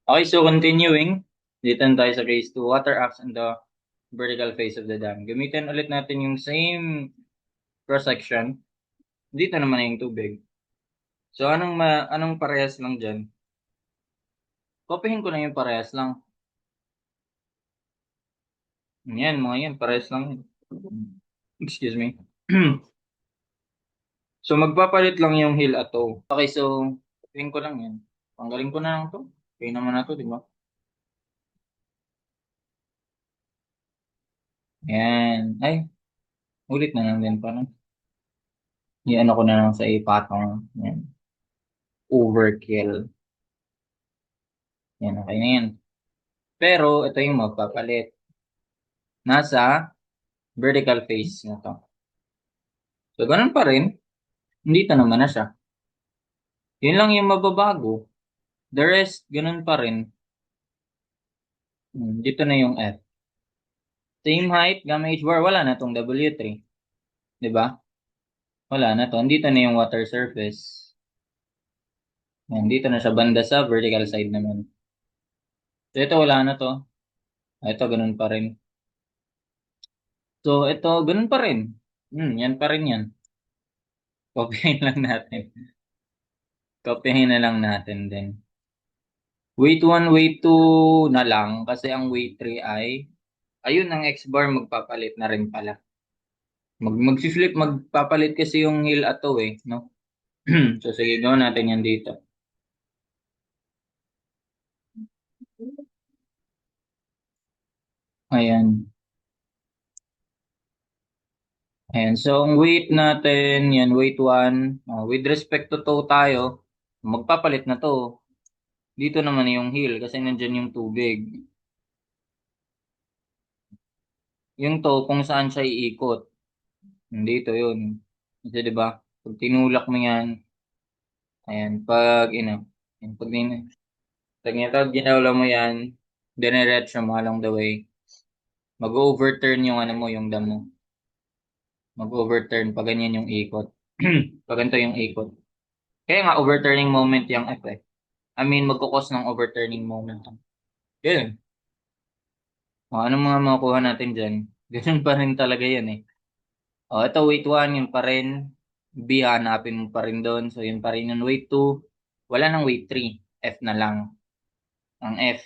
Okay, so continuing, dito na tayo sa case 2, water acts on the vertical face of the dam. Gamitin ulit natin yung same cross-section. Dito naman na yung tubig. So, anong parehas lang dyan? Kopyahin ko lang yung parehas lang. Yan, mga yan, parehas lang. Excuse me. So, magpapalit lang yung hill at toe. Okay, so, kopyahin ko lang yan. Tanggalin ko na lang to. Okay naman na to, di ba? Yan. Ay, ulit na lang din parang. Yan ako na lang sa ipatong. Yan. Overkill. Yan, okay na yan. Pero, ito yung magpapalit. Nasa vertical face na to. So, ganun pa rin. Dito naman na siya. Yun lang yung mababago. The rest, ganun pa rin. Dito na yung F. Same height, gamma h bar, wala na tong W3. Diba? Wala na to. Dito na yung water surface. Yan, dito na siya banda sa vertical side naman. So, ito wala na to. Ito, ganun pa rin. So, ito, ganun pa rin. Yan pa rin yan. Copyahin lang natin. Copyahin na lang natin din. Weight 1, weight 2 na lang kasi ang weight 3 ay ayun ang X bar magpapalit na rin pala. Magsi-flip magpapalit kasi yung heel ato eh, no? So sige, gawin natin yan dito. Ayan. Ayan. So ang weight natin, yan weight 1. With respect to toe tayo, magpapalit na to. Dito naman yung heel kasi nandyan yung tubig. Yung toe kung saan siya iikot. Dito yun. Kasi 'di ba? Pag tinulak mo yan, ayan, pag yan, pag ginawla mo yan, diniretso mo along the way, mag-overturn yung ano mo, yung dam mo. Mag-overturn pag ganyan yung ikot. Pag ganito yung ikot. Kaya nga overturning moment yung F eh. I mean, magkukos ng overturning moment. Yun. Anong mga makukuha natin dyan? Ganun pa rin talaga yan eh. Ito weight 1, yun pa rin. B, hanapin mo pa rin doon. So, yun pa rin yung weight 2. Wala nang weight 3. F na lang. Ang F.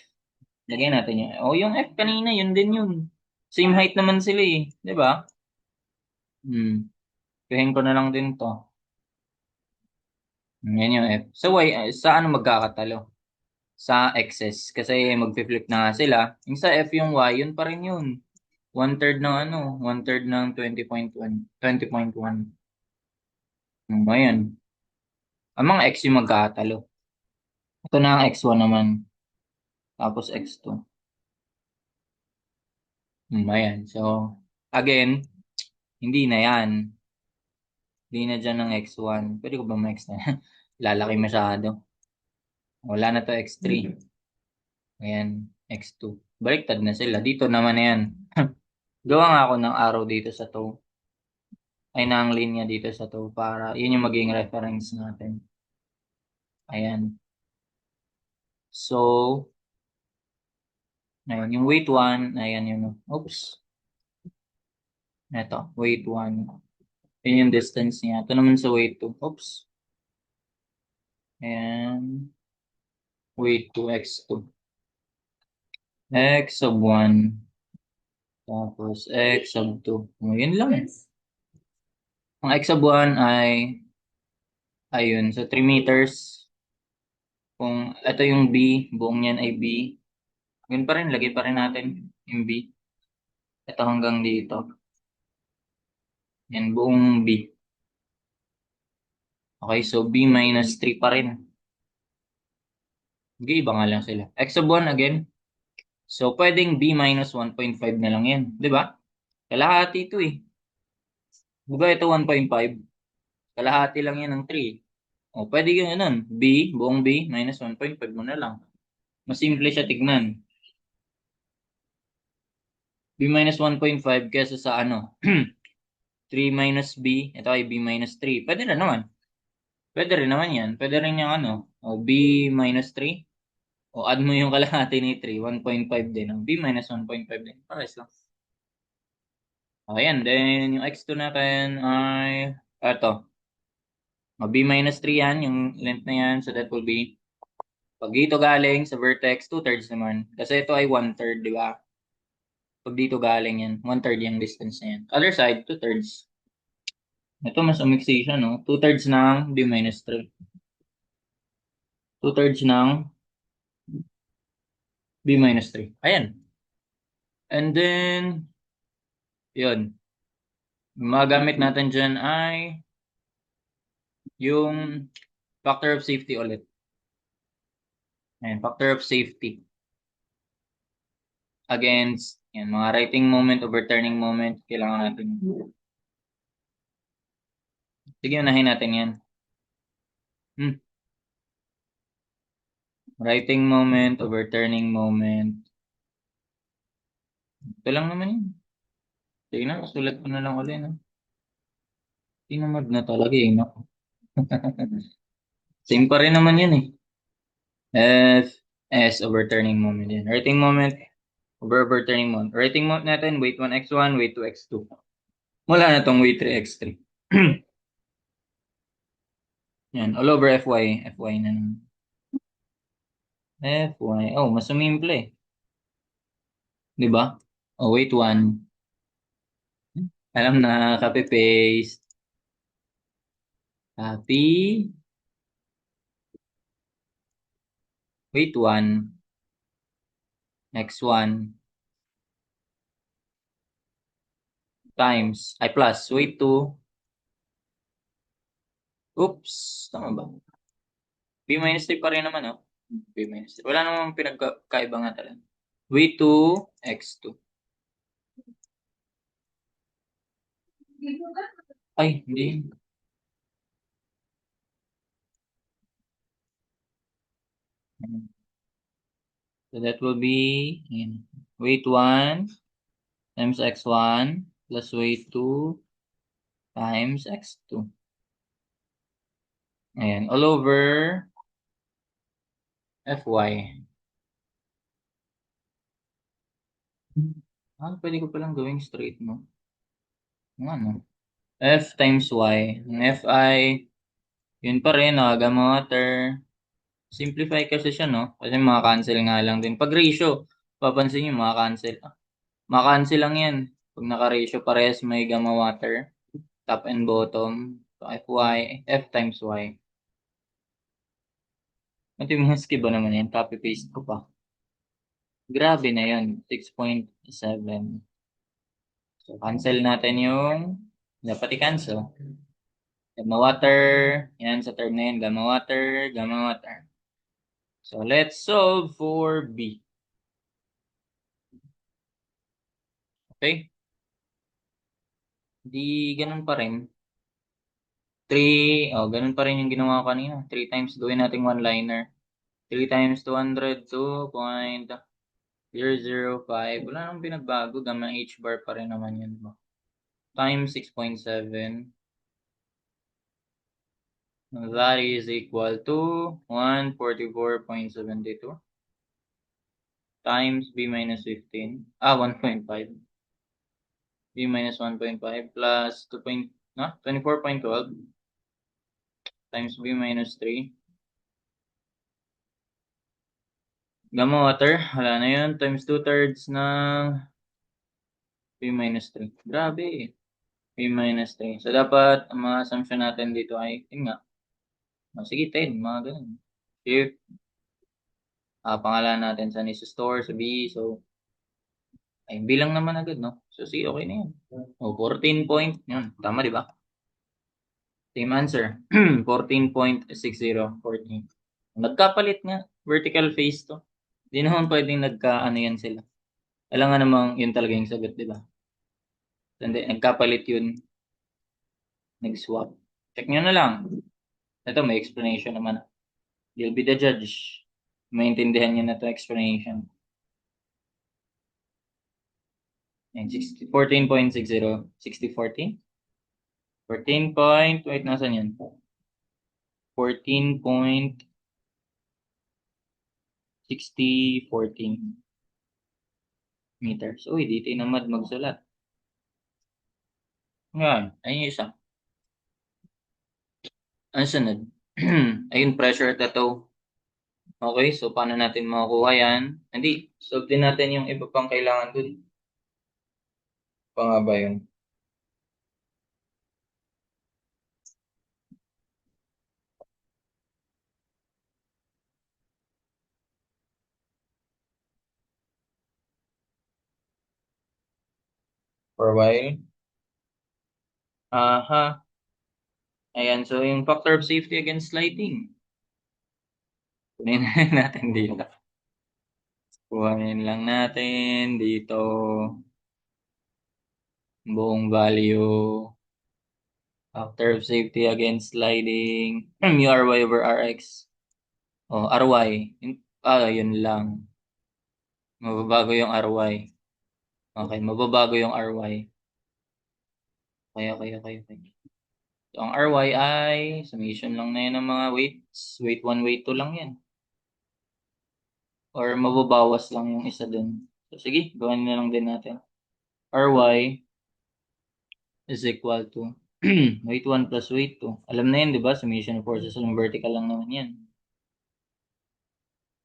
Lagyan natin yun. Yung F kanina, yun din yun. Same height naman sila eh. Di ba? Kuhin ko na lang din to. Yan yung F. So, sa ano magkakatalo? Sa x's. Kasi mag-flip na nga sila. Yung sa F yung Y, yun pa rin yun. One-third ng ano, one-third ng 20.1. 20.1. Ayan. Ang mga x yung magkakatalo. Ito na ang x1 naman. Tapos x2. Ayan. So, again, hindi na yan. Hindi na dyan ng x1. Pwede ko ba ma-x na? Lalaki masyado. Wala na to x3. Ayan, x2. Baliktad na sila. Dito naman na yan. Gawa nga ako ng arrow dito sa toe. Ay, ng linya dito sa toe para yun yung maging reference natin. Ayan. So, ayan, yung weight 1, ayan yun. Oops. Ito, weight 1. Yun yung distance niya. Ito naman sa weight 2. Oops. Ayan. Weight 2, x2. X sub 1. Tapos x sub 2. Yun lang. Ang x sub 1 ay, ayun, so 3 meters. Kung ito yung B, buong yan ay B. Yun pa rin, lagay pa rin natin yung B. Ito hanggang dito. Yan, buong B. Okay, so B minus 3 pa rin. Iba nga lang sila. X sub 1 again. So, pwedeng B minus 1.5 na lang yan. Di ba? Kalahati ito eh. Diba ito 1.5? Kalahati lang yan ng 3. Pwede yung ganun. B, buong B minus 1.5 mo na lang. Mas simple siya tignan. B minus 1.5 kesa sa ano? 3 minus B. Ito ay B minus 3. Pwede na naman. Pwede rin naman yan. Pwede rin yung ano. B minus 3. O add mo yung kalahati ni 3, 1.5 din. Ang b minus 1.5 din. Pares lang. Ayan, then yung x2 natin ay, eto. O b minus 3 yan, yung length na yan. So that will be, pag dito galing sa vertex, 2/3 naman. Kasi ito ay 1/3, di ba? Pag dito galing yan, 1/3 yung distance na yan. Other side, 2/3. Ito mas umiksi siya, no? 2/3 ng b minus 3. 2/3 ng b minus 3. Ayan. And then, yun. Magamit natin dyan ay yung factor of safety ulit. Ayan, factor of safety against yan, mga writing moment over turning moment. Kailangan natin. Sige, unahin natin yan. Writing moment over turning moment. Ito lang naman yun. Sige na, sulat ko na lang ulit. No? Tinamad na talaga eh. No? Same pa rin naman yun eh. F S over turning moment yan. Writing moment over overturning moment. Writing moment natin, weight 1 x1, weight 2 x2. Wala na tong weight 3 x3. Yan, all over Fy. Fy na naman. Fy. Oh, mas sumimple eh. Di ba? Oh, weight 1. Alam na, copy paste. Copy. Weight 1. X1 times, ay plus, weight 2. Oops, tama ba? B minus 3 pa rin naman, oh. B minus 3. Wala namang pinagkaiba nga talaga. Weight 2, X2. Ay, hindi. So that will be weight 1 times X1 plus weight 2 times X2. Ayan, all over Fy. Pwede ko palang gawing straight, no? Ano? F times Y. Ang Fi, yun pa rin, gamma water. Simplify kasi siya, no? Kasi maka-cancel nga lang din. Pag ratio, papansin nyo, maka-cancel. Maka-cancel lang yan. Pag naka-ratio, parehas may gamma water. Top and bottom. So, Fy, F times Y. Ito yung husky ba naman yan? Copy-paste ko pa. Grabe na yun. 6.7. So, cancel natin yung dapat i-cancel. Gamma water. Yan sa term na yan. Gamma water, gamma water. So, let's solve for B. Okay? Di ganun pa rin. 3, ganun pa rin yung ginawa ko kanina. 3 times, gawin nating one-liner. 3 times 200, 2.005. Wala nang pinagbago. Gamma H bar pa rin naman yun. Times 6.7. That is equal to 144.72 times B minus 15. 1.5. B minus 1.5 plus 24.12 times B minus 3. Gamma water, wala na yun. Times 2/3 ng B minus 3. Grabe eh. B minus 3. So, dapat, ang mga assumption natin dito ay, yun nga. Sige, 10. Mga ganun. Shift. Pangalan natin sa store, sa B. So, ay, bilang naman agad, no? So, sige, okay na yun. 14 point. Yun, tama, di ba? Same answer. 14.60. 14. Nagkapalit nga. Vertical face to. Di naman pwedeng nagka-ano yan sila. Alam nga namang yun talaga yung sagot, di ba? Hindi, nagkapalit yun. Nag-swap. Check nyo na lang. Ito, may explanation naman. You'll be the judge. Maintindihan nyo na ito explanation. And 14.60. 60-14? 14 point, wait, nasan yun? 14.60. 6014 meters. Uy, di tinamad magsulat. Yan, ayun yung isa. Ang sunod. Ayun, pressure at ito. Okay, so paano natin makukuha yan? Hindi, solve din natin yung iba pang kailangan dun. Pa nga ba yun? For a while. Aha. Ayan, so yung factor of safety against sliding. Kunin natin dito. Kuhanin lang natin dito buong value. Factor of safety against sliding. Mu Ry over Rx. O, Ry. Yun lang. Mababago yung Ry. Okay, mababago yung Ry. Okay. So, ang Ry ay summation lang na yan ng mga weights. Weight 1, weight 2 lang yan. Or mababawas lang yung isa dun. So, sige, gawin na lang din natin. Ry is equal to weight 1 plus weight 2. Alam na yan, di ba? Summation of forces along vertical lang naman yan.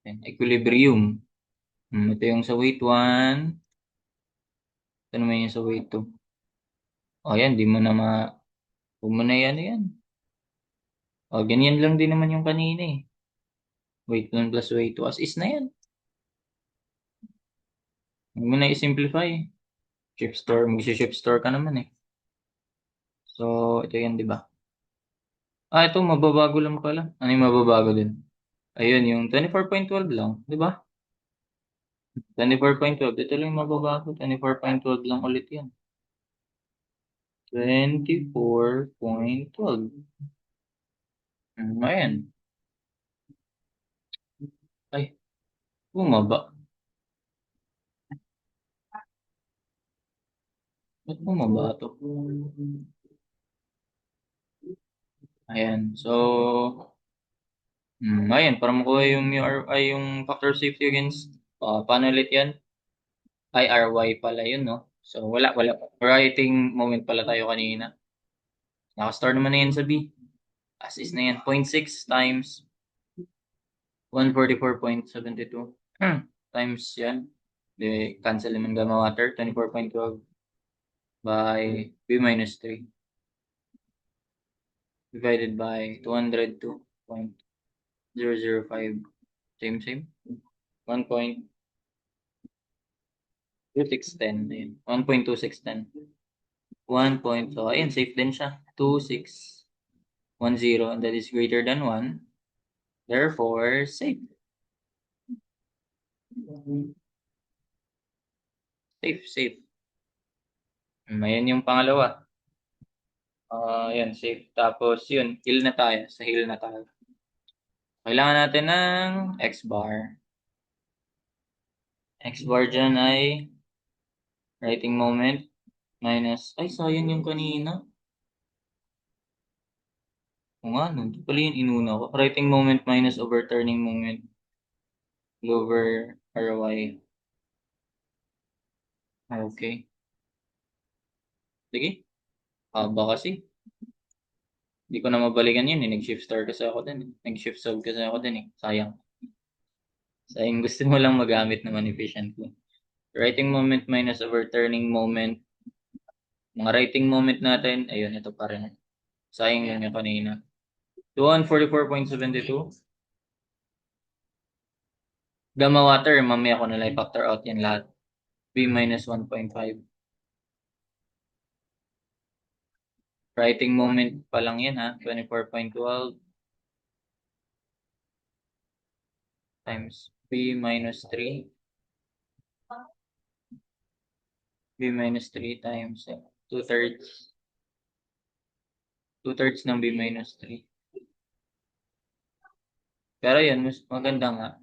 Okay. Equilibrium. Ito yung sa weight 1. Ito naman yung sa weight 2. O, yan, di mo na huwag mo na yan. O, ganyan lang din naman yung kanina eh. Weight 1 plus weight 2. As is na yan. Huwag mo na i-simplify. Shift store. Mag-shift store ka naman eh. So, ito yan, di ba? Ito, mababago lang pala. Ano yung mababago din? Ayun, yung 24.12 lang. Di ba? 24.12. Ito lang yung mababago. 24.12 lang ulit yan. 24.12. Ayan. Ay, bumaba. Ba't bumaba ito? Ayan. So, ayan. Para makuha yung yung factor of safety against, paano ulit yan? IRY pala yun, no? So, wala. Writing moment pala tayo kanina. Nakastore naman na yan sa B. As is na yan. 0.6 times 144.72 times yan. Di, cancel naman gamma water. 24.12 by B minus 3 divided by 202.005. Same. 1.2610. Ayun. 1.2610. 1 point. So, ayun, safe din siya. 2610. And that is greater than 1. Therefore, safe. Safe. Ayan yung pangalawa. Yan, safe. Tapos, yun, heal na tayo. Sa heal na tayo. Kailangan natin ng X-bar. X-bar dyan ay writing moment minus, ay, sayang yung kanina. Kung ano, ito pala yung inuna ko. Writing moment minus overturning moment over RY. Okay. Sige. Haba kasi. Hindi ko na mabalikan yun eh. Nag-shift star kasi ako din eh. Nag-shift sub kasi ako din eh. Sayang. Gusto mo lang magamit naman efficiently. Writing moment minus overturning moment. Mga writing moment natin, ayun, ito pa rin. Sayang yun yung kanina. 244.72. Gamma water, mamaya ko na lang factor out yan lahat. B minus 1.5. Writing moment pa lang yan ha. 24.12 times B minus 3. B minus 3 times 2/3. 2/3 ng B minus 3. Pero yun, mas maganda nga.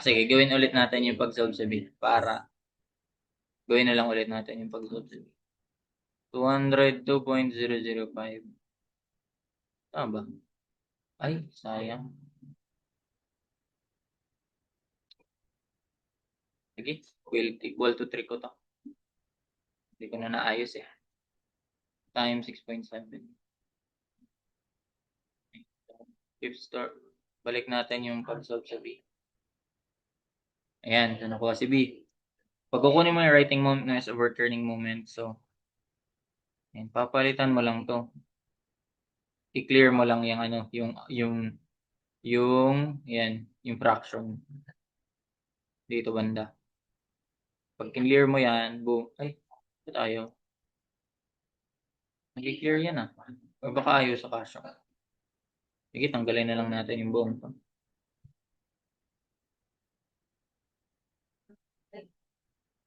Sige, gawin ulit natin yung pag-solve sa B. Gawin na lang ulit natin yung pag-solve sa B. 202.005. Tama ba? Ay, sayang. Sige, equal to 3 ko to. Hindi ko na naayos eh. Times 6.7. Fifth star. Balik natin yung pag-solve sa B. Ayan, ito nakuha si B. Pag kukunin mo yung writing moment na over turning moment, so, ayan, papalitan mo lang to. I-clear mo lang yung ano, yan, yung fraction. Dito banda. Pag clear mo yan, boom. Ay, ba't ayaw? Nag-clear yan ah. O baka ayaw sa kasya. Sige, tanggalin na lang natin yung buong to.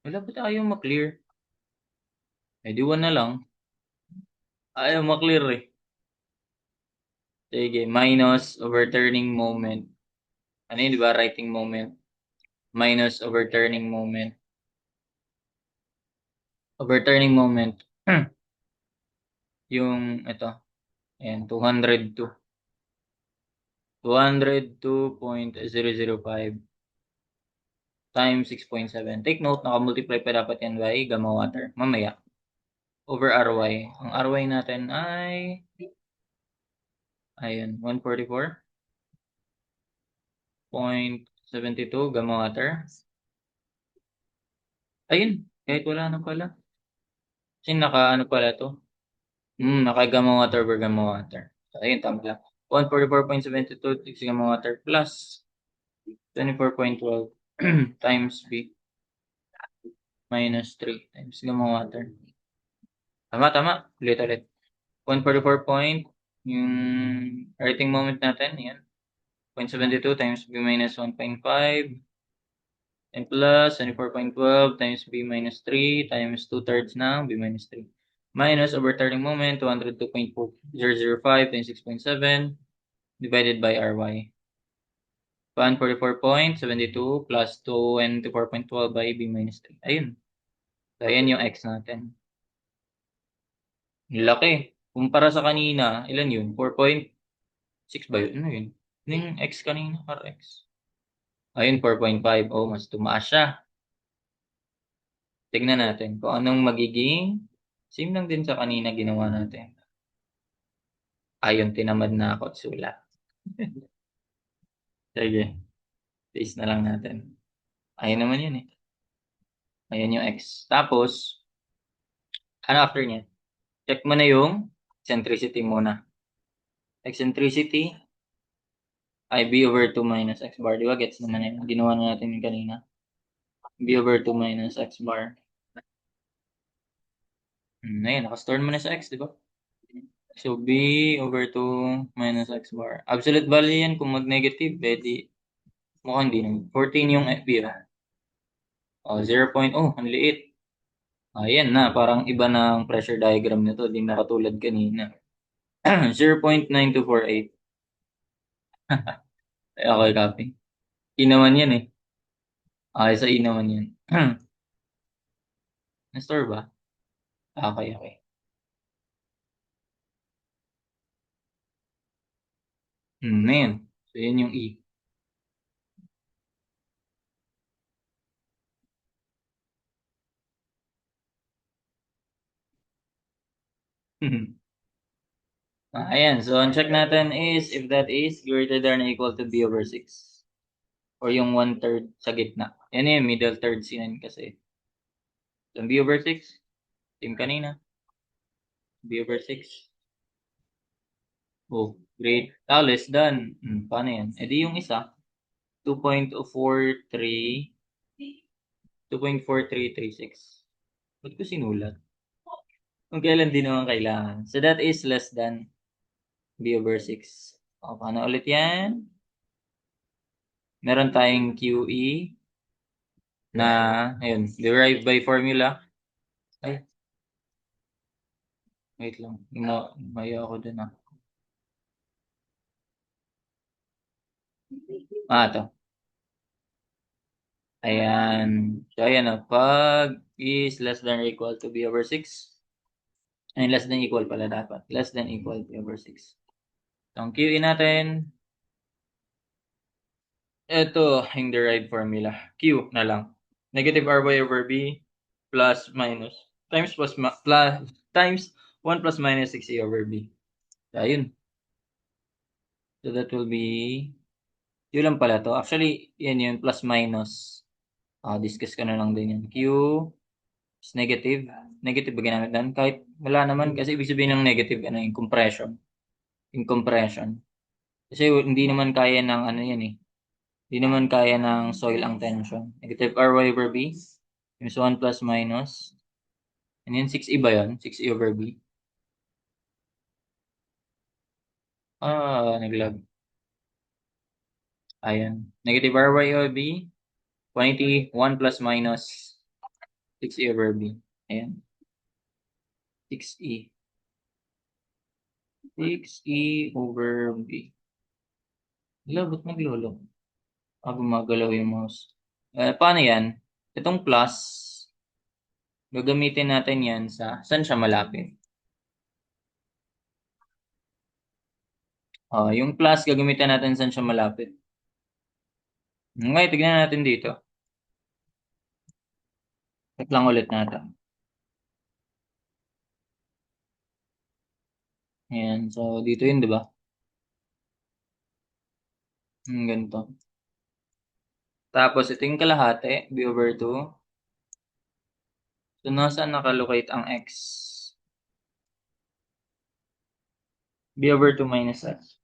Wala, ba't ayaw ma-clear? Eh, di 1 na lang. Ayaw ma-clear eh. Sige, minus overturning moment. Ano yun, di ba? Writing moment. Minus overturning moment. Overturning moment. Yung, ito. Ayan, 202. 202.005 times 6.7. Take note, nakamultiply pa dapat yan by gamma water. Mamaya. Over RY. Ang RY natin ay, ayun, 144.72 gamma water. Ayun, kahit wala na pala. Kasi naka, ano pala to? Naka gamma water over gamma water. So, ayun, tama lang. 144.72 gamma water plus 24.12 times B minus 3 times gamma water. Tama. Ulit. 144 point, yung earthing moment natin, yan. 0.72 times B minus 1.5 and plus 24.12 times B minus 3 times 2/3 ng B minus 3. Minus overturning moment, 202.005 times 6.7 divided by RY. 144.72 plus 24.12 by B minus 3. Ayun. So, ayan yung X natin. Laki. Kumpara sa kanina, ilan yun? 4.6 ba yun? Ano yun? Ano yung X kanina? RX. Ayun, 4.5. Oh, mas tumaas siya. Tignan natin kung anong magiging same lang din sa kanina ginawa natin. Ayun, tinamad na ako at sulat. Sige, paste na lang natin. Ayun naman yun eh. Ayan yung X. Tapos, ano after niya? Check mo na yung eccentricity muna. Eccentricity ay B over 2 minus X bar. Di ba? Gets naman yun. Ginawa na natin yung kanina. B over 2 minus X bar. Ayun, nakastore mo na sa X, di ba? So, B over 2 minus X bar. Absolute value yan kung mag-negative, di mukhang di naman. 14 yung FB, ah. Oh, 0. Oh, ang liit. Ayan na, parang iba na ang pressure diagram nito. Di na katulad kanina. 0.9248. Okay, copy. E naman yan eh. Okay, sa E naman yan. Na-store ba? Okay. Na yan. So, yan yung E. Ayan. So, ang check natin is if that is greater than or equal to B over 6. Or yung 1/3 sa gitna. Yan yung middle third sin kasi. So, B over 6. Same kanina. B over 6. Oh, great. Less than. Paano yan? E di yung isa. 2.43 2.4336. Ba't ko sinulat? Kung kailan din naman kailangan. So that is less than B over 6. O, paano ulit yan? Meron tayong QE na, ayun, derived by formula. Ay, wait lang. Mayo ako dun ah. Ito. Ayan. So, ayan o. Pag is less than or equal to B over 6. Ay, less than equal pala dapat. Less than equal B over 6. So, ang QE natin, ito, yung derived formula. Q na lang. Negative ry over b plus minus times plus times 1 plus minus 6a over b. So, ayun. So, that will be Q lang pala to. Actually, yan yun, plus minus. Discuss ka na lang din yan. Q is negative. Negative ba ginamit doon? Kahit wala naman, kasi ibig sabihin ng negative, ano, yung compression. Yung compression. Kasi hindi naman kaya ng, ano yan eh. Hindi naman kaya ng soil ang tension. Negative ry over b. Yung 1 plus minus. And yun, 6e ba yun? 6e over b. Naglag. Ayan. Negative ry over b. Quantity 1 plus minus 6e over b. Ayan. 6e. 6e over b. Wala, ba't naglolo? Gumagalaw yung mouse. Paano yan? Itong plus, gagamitin natin yan saan siya malapit? Yung plus, gagamitin natin saan siya malapit. Ngayon, tignan natin dito. Check lang ulit natin. Ayan, so dito yun, di ba? Ganito. Tapos, ito yung kalahati, b over 2. So, nasaan nakalocate ang x? B over 2 minus x.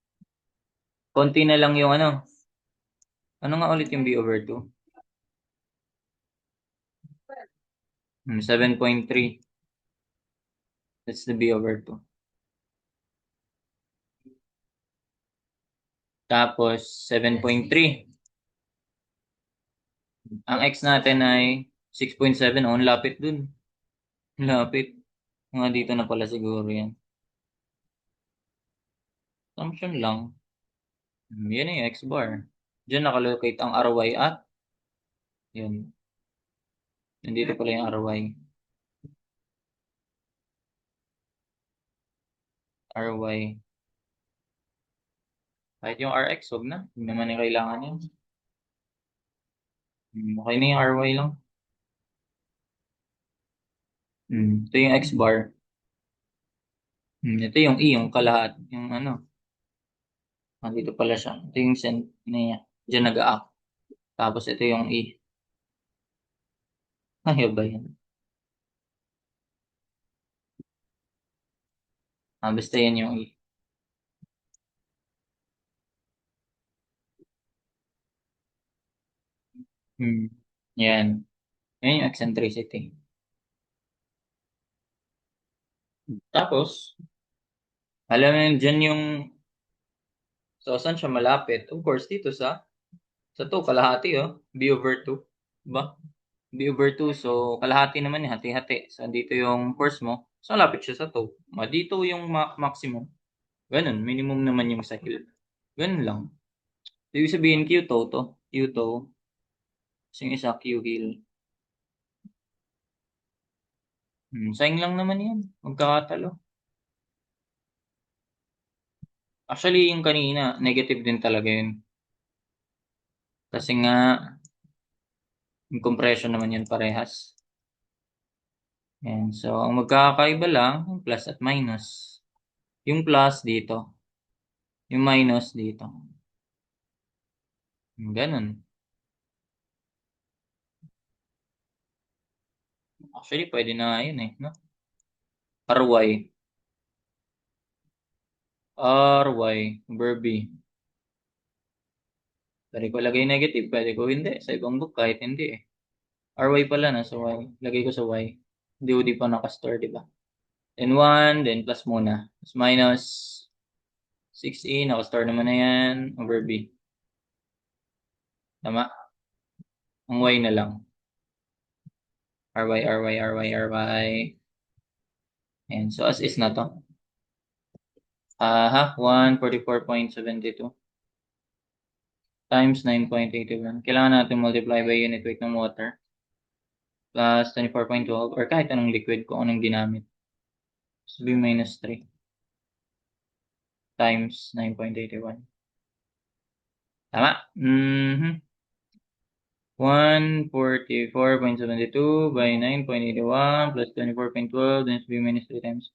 Konti na lang yung ano. Ano nga ulit yung b over 2? 7.3. That's the b over 2. Tapos, 7.3. Ang x natin ay 6.7. Ang lapit dun. Lapit. Mga dito na pala siguro yan. Assumption lang. Yan yung x bar. Diyan nakalocate ang ry at yun. Nandito pala yung ry. Ry. Kahit yung rx, wag na. Hindi naman yung kailangan yan. Okay na yung ry lang. Ito yung x bar. Ito yung e, yung kalahat. Yung ano. Nandito pala siya. Ito yung send niya. Diyan nag-act. Tapos ito yung e. Ay, ba yan? Basta yan yung e. Yan. Yan yung eccentricity. Tapos, alam mo yun, dyan yung, so saan siya malapit? Of course, dito sa 2, kalahati, B over 2. Diba? B over 2, so kalahati naman yung hati-hati. So, dito yung force mo. So, malapit siya sa 2. Dito yung maximum. Ganun, minimum naman yung sa hill. Ganun lang. So, ibig sabihin, Q2 to. Q2. So, yung isa, Q hill. Sayang lang naman yan. Magkakatalo. Actually, yung kanina, negative din talaga yun. Kasi nga, yung compression naman yun parehas. Yan. So, ang magkakaiba lang, yung plus at minus. Yung plus dito. Yung minus dito. Ganun. Actually, pwede na yun eh. No? RY. RY. Verb. Pwede ko lagay negative. Pwede ko hindi. Sa ibang book, kahit hindi eh. RY pala na. So, Y. Lagay ko sa Y. Hindi pa nakastore, di ba? Then 1, then plus muna. Plus minus 6e. Nakastore naman na yan. Over B. Tama? Ang Y na lang. RY. And so, as is na to. 144.72 times 9.81. Kailangan natin multiply by unit weight ng water. Plus 24.12 or kahit anong liquid kung anong ginamit. So, B minus 3 times 9.81. Tama? 144.72 by 9.81 plus 24.12 then B minus 3 times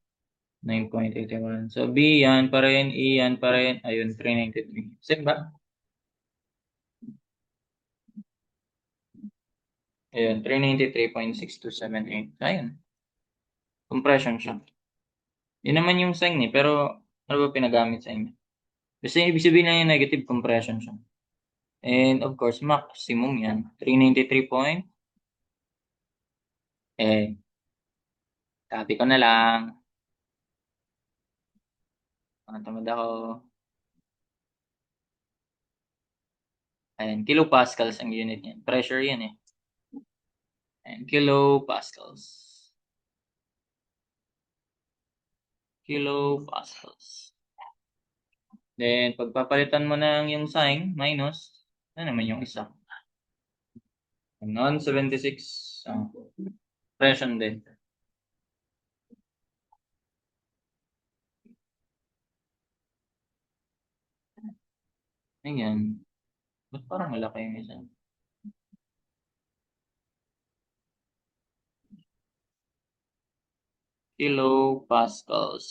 9.81. So B yan pa rin, E yan pa rin. Ayun, 393. Same ba? Ayun, 393.6278. Ayun, compression siya. Yun naman yung sign eh, pero ano ba pinagamit sa inyo? Kasi ibig sabihin lang yung negative compression siya. And of course, maximum yan. 393 point. Eh, copy ko na lang. Tamad ako. Ayan, kilopascals ang unit niyan. Pressure yan eh. Ayan, kilopascals. Kilopascals. Then, pagpapalitan mo na yung sign, minus, ano naman yung isa? Non-76. Compression din. Ayan. Ba't parang malaki yung isa? Kilopascals.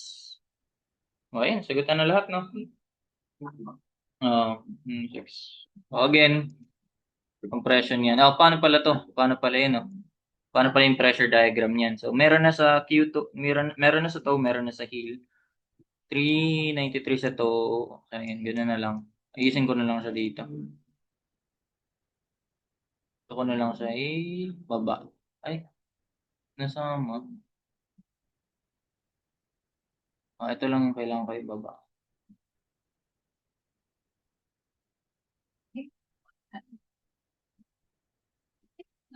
O, ayan. Sagutan na lahat, no? Six. Again, compression yan. Paano pala to? Paano pala yun, no? Paano pala yung pressure diagram niyan? So, meron na sa Q2, meron na sa toe, meron na sa heel. 393 sa toe. Ayan, ganoon na lang. Ayusin ko na lang siya dito. Ito ko na lang sa baba. Ay, nasama. Ito lang yung kailangan ko ibaba.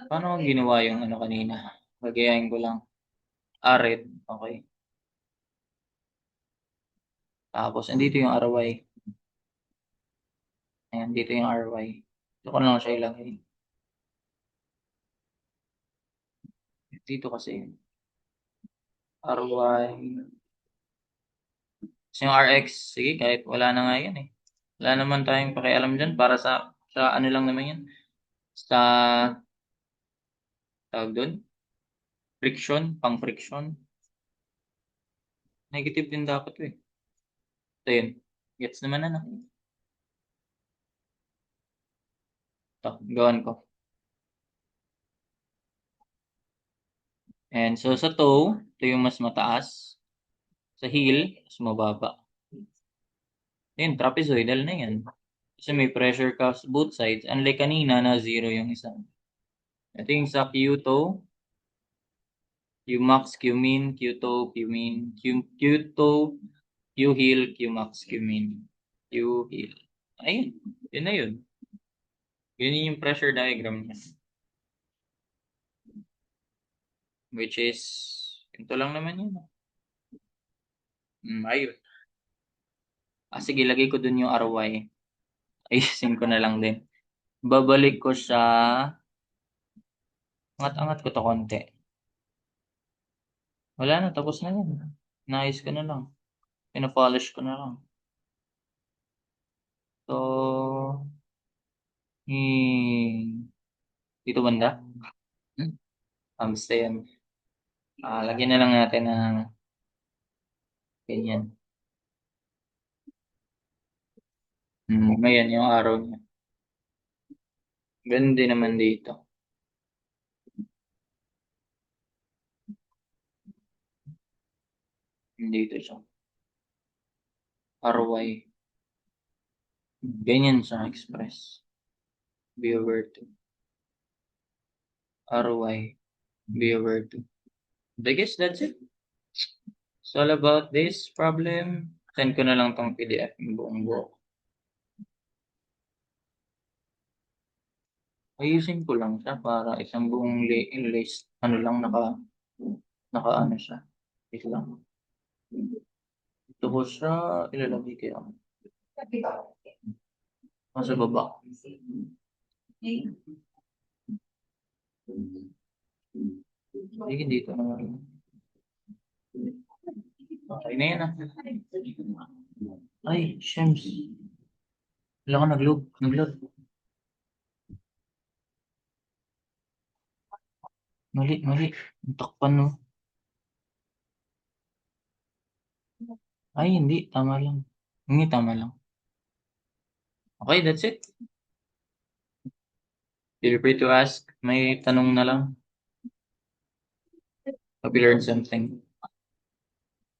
Paano kung ginawa yung ano kanina? Gagayahin ko lang. Red. Okay. Tapos, andito yung RY. Ayan, dito yung RY. Ito ko na lang siya ilagay. Dito kasi RY. Kasi yung RX, sige, kahit wala na nga yan eh. Wala naman tayong pakialam dyan para sa ano lang naman yan. Sa, tawag doon, friction, pang friction. Negative din dapat eh. Ito yun. Gets naman na. Ito, gawan ko. And so sa toe, ito yung mas mataas. Sa heel, mas mababa. Yun, trapezoidal na yan. Kasi may pressure ka sa both sides. Unlike kanina na zero yung isa. Ito yung sa Q-toe. Q-max, Q-min, Q-toe, Q-min, Q-toe, Q-heel, Q-max, Q-min, Q-heel. Ayun, yun na yun. Yun yung pressure diagram niya. Which is, ito lang naman yun. Ayun. Sige, lagay ko dun yung RY. Ayusin ko na lang din. Babalik ko sa angat-angat ko to konti. Wala na, tapos na yan. Naayos ko na lang. Pinapolish ko na lang. So, dito banda. Basta yan. Lagyan na lang natin ng ganyan. Ngayon yung araw niya. Ganun din naman dito. Dito siya. RY. Ganyan siya express. B over 2. RY. B over 2. I guess that's it. It's all about this problem. Send ko na lang tong PDF yung buong buo. Ayusin ko lang siya para isang buong list. Ano lang naka ano siya. Wait lang. Ito ko siya ilalagay kaya. Nasa baba. Sige, dito naman. Okay na yan Ay, Shems. Wala ka nag-load. Mali, mali. Ang takpan, no? Ay, hindi. Tama lang. Hindi, tama lang. Okay, that's it. Feel free to ask. May tanong na lang. Hope you learned something.